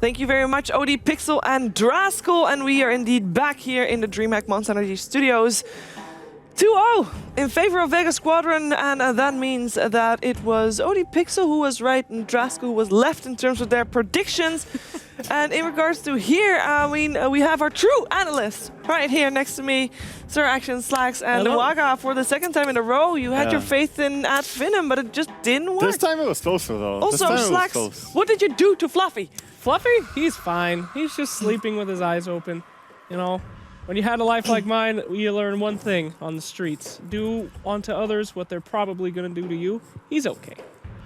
Thank you very much, OD Pixel and Draskell. And we are indeed back here in the DreamHack Monster Energy Studios. 2-0 in favor of Vega Squadron, and that means that it was OD Pixel who was right and Draskell who was left in terms of their predictions. And in regards to here, we have our true analyst right here next to me, Sir Action Slacks and Vega. For the second time in a row, you had your faith in at Finem, but it just didn't work. This time it was closer though. Also, Slacks, what did you do to Fluffy? Fluffy? He's fine. He's just sleeping with his eyes open. You know, when you had a life like mine, you learn one thing on the streets. Do unto others what they're probably going to do to you. He's okay.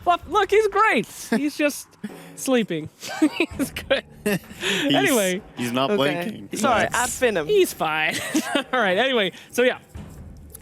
Fluff, look, he's great. He's just sleeping. He's good. Anyway. He's not blinking. Sorry, at Finem. He's fine. All right, anyway. So, yeah.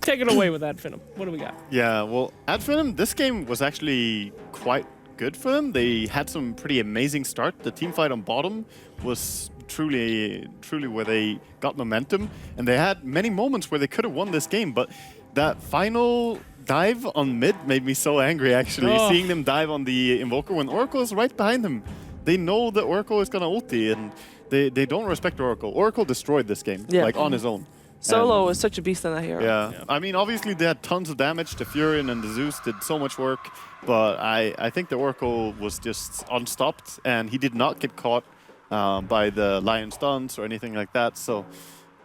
Take it away with that, Finem. What do we got? Yeah, well, at Finem, this game was actually quite good for them. They had some pretty amazing start. The team fight on bottom was truly where they got momentum, and they had many moments where they could have won this game, but that final dive on mid made me so angry, actually, seeing them dive on the Invoker when Oracle is right behind them. They know that Oracle is gonna ulti, and they don't respect Oracle. Oracle destroyed this game, like on his own. Solo is such a beast in that hero. Yeah, I mean, obviously they had tons of damage. The Furion and the Zeus did so much work, but I think the Oracle was just unstopped, and he did not get caught by the Lion Stuns or anything like that. So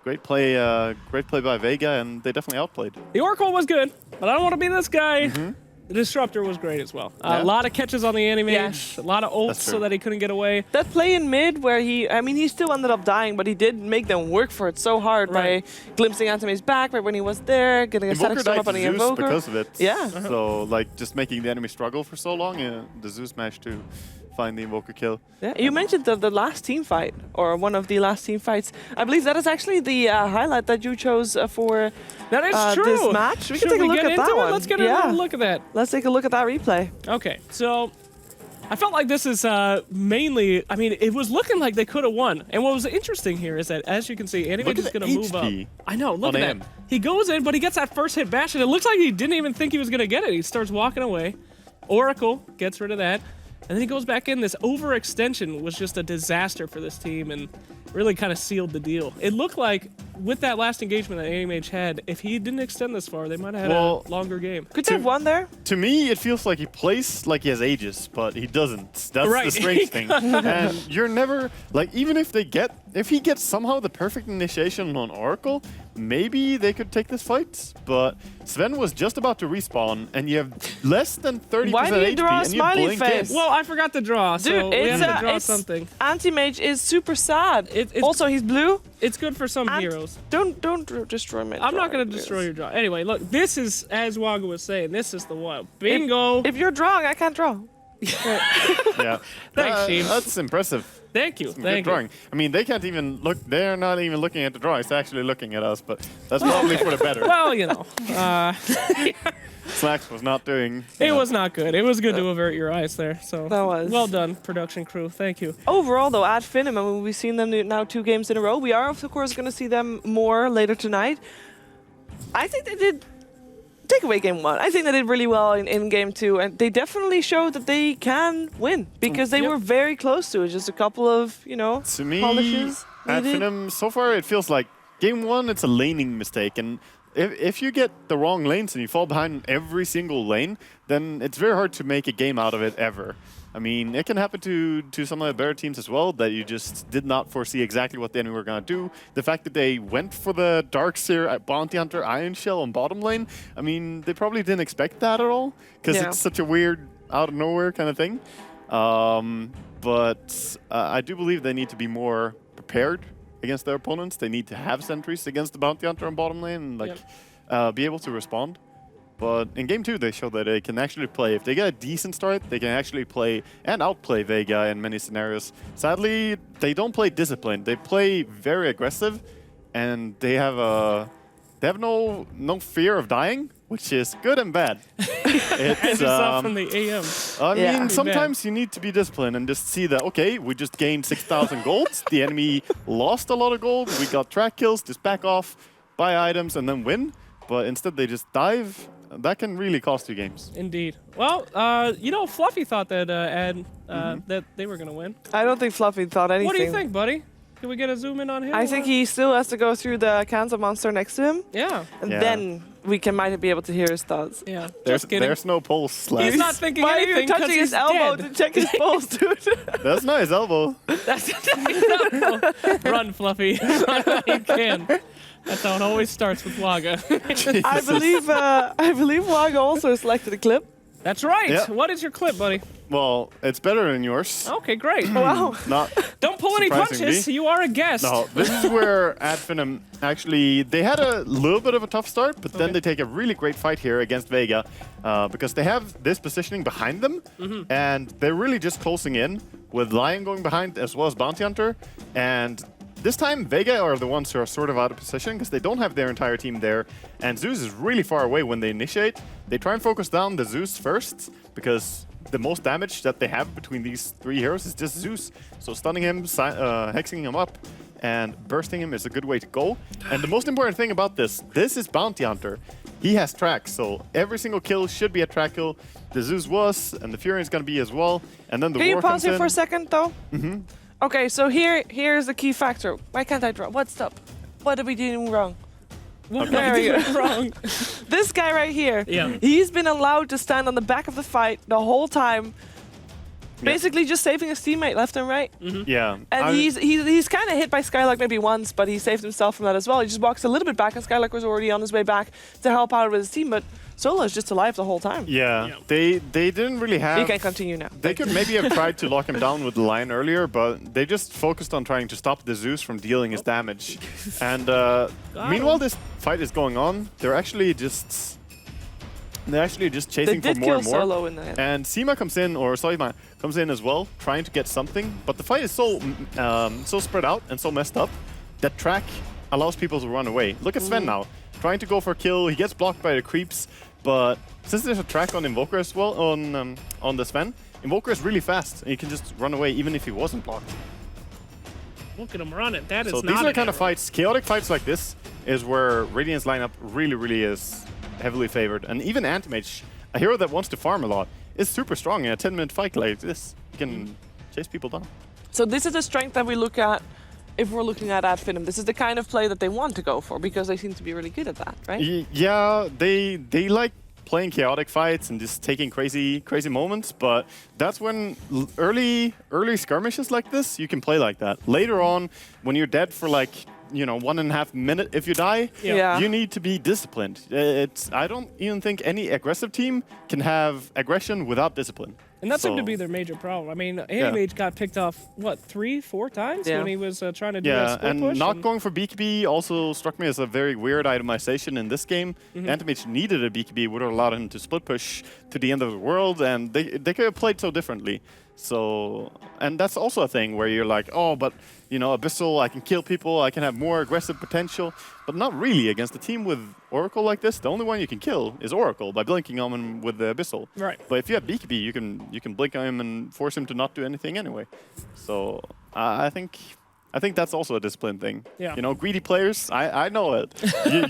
great play by Vega, and they definitely outplayed. The Oracle was good, but I don't want to be this guy. The Disruptor was great as well. A lot of catches on the Animage, a lot of ults so that he couldn't get away. That play in mid where he still ended up dying, but he did make them work for it so hard by glimpsing Antime's back right when he was there, getting a static storm up on the Invoker. Because of it. Yeah. So, like, just making the enemy struggle for so long, the Zeus managed to find the Invoker kill. Yeah, you mentioned the last team fight, or one of the last team fights. I believe that is actually the highlight that you chose for that is true. This match. We can take a look at that one. Let's get a look at that. Let's take a look at that replay. Okay, so I felt like this is mainly, I mean, it was looking like they could have won. And what was interesting here is that, as you can see, Animage is going to move up. I know, look at that. He goes in, but he gets that first hit bash, and it looks like he didn't even think he was going to get it. He starts walking away. Oracle gets rid of that. And then he goes back in. This overextension was just a disaster for this team and really kind of sealed the deal. It looked like with that last engagement that AMH had, if he didn't extend this far, they might have had a longer game. Could they have won there? To me, it feels like he plays like he has Aegis, but he doesn't. That's the strange thing. And you're never, like, even if he gets somehow the perfect initiation on Oracle, maybe they could take this fight. But Sven was just about to respawn, and you have less than 30% Why do you HP, draw a and you smiley blink face? in. Well, I forgot to draw, so we have to draw something. Anti-Mage is super sad. Also, he's blue. It's good for some heroes. Don't destroy my I'm not going to destroy your draw. Anyway, look, this is, as Waga was saying, this is the one. Bingo. If you're drawing, I can't draw. Yeah. Thanks, team. That's impressive. Thank you. Good drawing. I mean, they can't even look. They're not even looking at the drawings. They're actually looking at us, but that's probably for the better. Well, you know. Slacks was not doing. It was not good. It was good to avert your eyes there. So that was well done, production crew. Thank you. Overall, though, at Finem, I mean, we've seen them now 2 games in a row. We are, of course, going to see them more later tonight. I think they did take away game 1. I think they did really well in game 2, and they definitely showed that they can win because they were very close to it. Just a couple of, to me, polishes at Finem, so far it feels like game 1, it's a laning mistake, and if you get the wrong lanes and you fall behind every single lane, then it's very hard to make a game out of it ever. I mean, it can happen to some of the better teams as well, that you just did not foresee exactly what the enemy were going to do. The fact that they went for the Darkseer Bounty Hunter Iron Shell on bottom lane, I mean, they probably didn't expect that at all, because it's such a weird, out of nowhere kind of thing. But I do believe they need to be more prepared against their opponents. They need to have sentries against the Bounty Hunter on bottom lane and be able to respond. But in game 2, they showed that they can actually play. If they get a decent start, they can actually play and outplay Vega in many scenarios. Sadly, they don't play disciplined. They play very aggressive, and they have no fear of dying, which is good and bad. As you saw from the AM. I mean, sometimes you need to be disciplined and just see that, okay, we just gained 6,000 gold. The enemy lost a lot of gold. We got track kills, just back off, buy items, and then win. But instead, they just dive. that can really cost you games. Indeed. Well, Fluffy thought that that they were gonna win. I don't think Fluffy thought anything. What do you think, buddy? Can we get a zoom in on him? I think he still has to go through the Kanza monster next to him. Yeah. And then we might be able to hear his thoughts. Yeah. There's no pulse left. He's not thinking Why anything. are you touching his elbow dead. to check his pulse, dude? That's not his elbow. That's Run, Fluffy. Run when you can. That's how it always starts with Waga. I believe Waga also selected a clip. That's right. Yeah. What is your clip, buddy? Well, it's better than yours. Okay, great. Wow. Not Don't pull any surprisingly. punches. You are a guest. No, this is where Finem actually, they had a little bit of a tough start, but then they take a really great fight here against Vega because they have this positioning behind them, and they're really just closing in with Lion going behind as well as Bounty Hunter. And this time, Vega are the ones who are sort of out of position because they don't have their entire team there, and Zeus is really far away when they initiate. They try and focus down the Zeus first because the most damage that they have between these three heroes is just Zeus. So stunning him, hexing him up, and bursting him is a good way to go. And the most important thing about this is Bounty Hunter. He has tracks, so every single kill should be a track kill. The Zeus was, and the Fury is going to be as well. And then the Can you War pause comes here in. for a second, though? Okay, so here's the key factor. Why can't I draw? What's up? What are we doing wrong? What There am I we go. doing wrong? This guy right here, Yeah. he's been allowed to stand on the back of the fight the whole time, basically just saving his teammate left and right. Yeah. And he's kind of hit by Skylark maybe once, but he saved himself from that as well. He just walks a little bit back, and Skylark was already on his way back to help out with his team, but Solo is just alive the whole time. Yeah, they didn't really have... He can continue now. They could maybe have tried to lock him down with the Lion earlier, but they just focused on trying to stop the Zeus from dealing his damage. And meanwhile this fight is going on, they're actually just They chasing for did more kill and more. Solo in the end. And Seema comes in, or Soima comes in as well, trying to get something. But the fight is so spread out and so messed up that track allows people to run away. Look at Sven now, trying to go for a kill. He gets blocked by the creeps, but since there's a track on Invoker as well, on the Sven, Invoker is really fast, and he can just run away even if he wasn't blocked. Look at him running. That is So not these are an kind of error. fights, chaotic fights like this, is where Radiant's lineup really is heavily favored. And even Anti-Mage, a hero that wants to farm a lot, is super strong in a 10-minute fight like this. You can chase people down. So this is the strength that we look at if we're looking at Finem. This is the kind of play that they want to go for because they seem to be really good at that, right? Yeah, they like playing chaotic fights and just taking crazy moments, but that's when early skirmishes like this, you can play like that. Later on, when you're dead for like, 1.5 minutes, if you die, Yeah. you need to be disciplined. I don't even think any aggressive team can have aggression without discipline. And that seemed to So- be their major problem. I mean, Anti-Mage got picked off, what, 3-4 times Yeah. when he was trying to do a Yeah, split and push? not going for BKB also struck me as a very weird itemization in this game. Anti-Mage needed a BKB, would have allowed him to split push to the end of the world, and they could have played so differently. So, and that's also a thing where you're like, oh, but, Abyssal, I can kill people, I can have more aggressive potential, but not really against a team with Oracle like this. The only one you can kill is Oracle by blinking on him with the Abyssal. Right. But if you have BKB, you can blink on him and force him to not do anything anyway. So I think that's also a discipline thing. Yeah. Greedy players, I know it.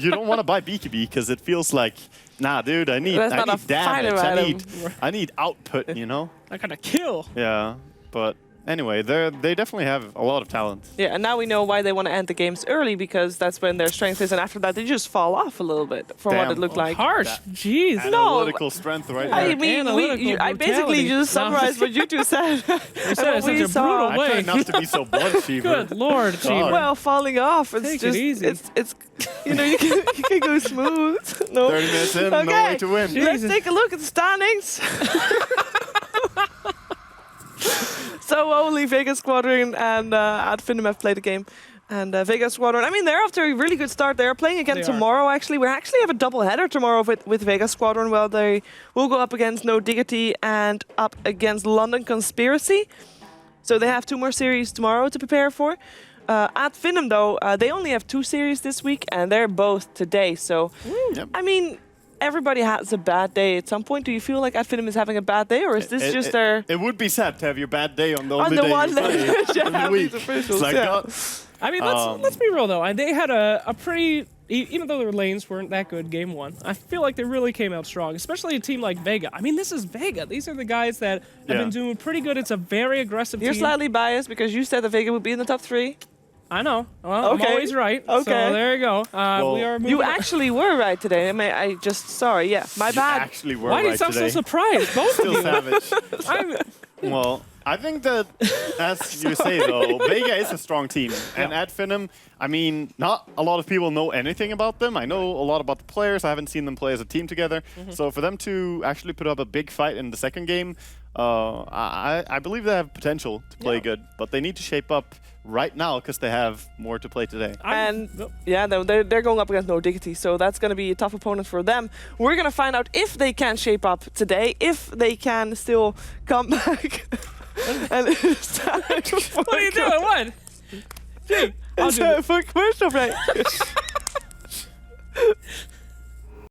you don't want to buy BKB because it feels like, nah, dude, I need That's not a damage. fighter I need output, I gotta kill. Yeah, but anyway, they definitely have a lot of talent. Yeah, and now we know why they want to end the games early because that's when their strength is, and after that they just fall off a little bit from what Damn. it looked like. Harsh. Jeez. Analytical strength right I there. mean, Analytical I basically brutality. just No. summarized what you two said. You said And it what such we a saw. brutal I way. tried not to be so blunt, Cheever. Good Lord, Cheever. Well, falling off, it's Take it just easy. it's you can go smooth. No. 30 minutes in, no Okay. way to win. Jeez. Let's take a look at the standings. So only Vega Squadron and Finem have played the game. And Vega Squadron, I mean, they're off to a really good start. They're playing again They are. tomorrow, actually. We actually have a double header tomorrow with Vega Squadron. Well, they will go up against No Diggity and up against London Conspiracy. So they have 2 more series tomorrow to prepare for. At Finem, though, they only have 2 series this week, and they're both today. So, Yep. I mean, everybody has a bad day at some point. Do you feel like Finem is having a bad day, or is this just their... It would be sad to have your bad day on the On only the day one you day play that you in the have week. these officials, It's like, yeah. oh, I mean, let's be real though. They had a pretty even though their lanes weren't that good game 1, I feel like they really came out strong, especially a team like Vega. I mean, this is Vega. These are the guys that have been doing pretty good. It's a very aggressive You're team. slightly biased because you said that Vega would be in the top 3. I know. Well, I'm always right. Okay. So there you go. We are moving You on. actually were right today. Sorry, yeah, my bad. Actually, were Why do you right sound today. so surprised? Both of Still you. savage. Well, I think that, as you say though, Vega is a strong team. And at Finem, I mean, not a lot of people know anything about them. I know a lot about the players. I haven't seen them play as a team together. So for them to actually put up a big fight in the second game, I believe they have potential to play good. But they need to shape up right now because they have more to play today. They're going up against No Diggity, so that's going to be a tough opponent for them. We're going to find out if they can shape up today, if they can still come back. And it's time for What are you doing? What? Gee, it's time for commercial break.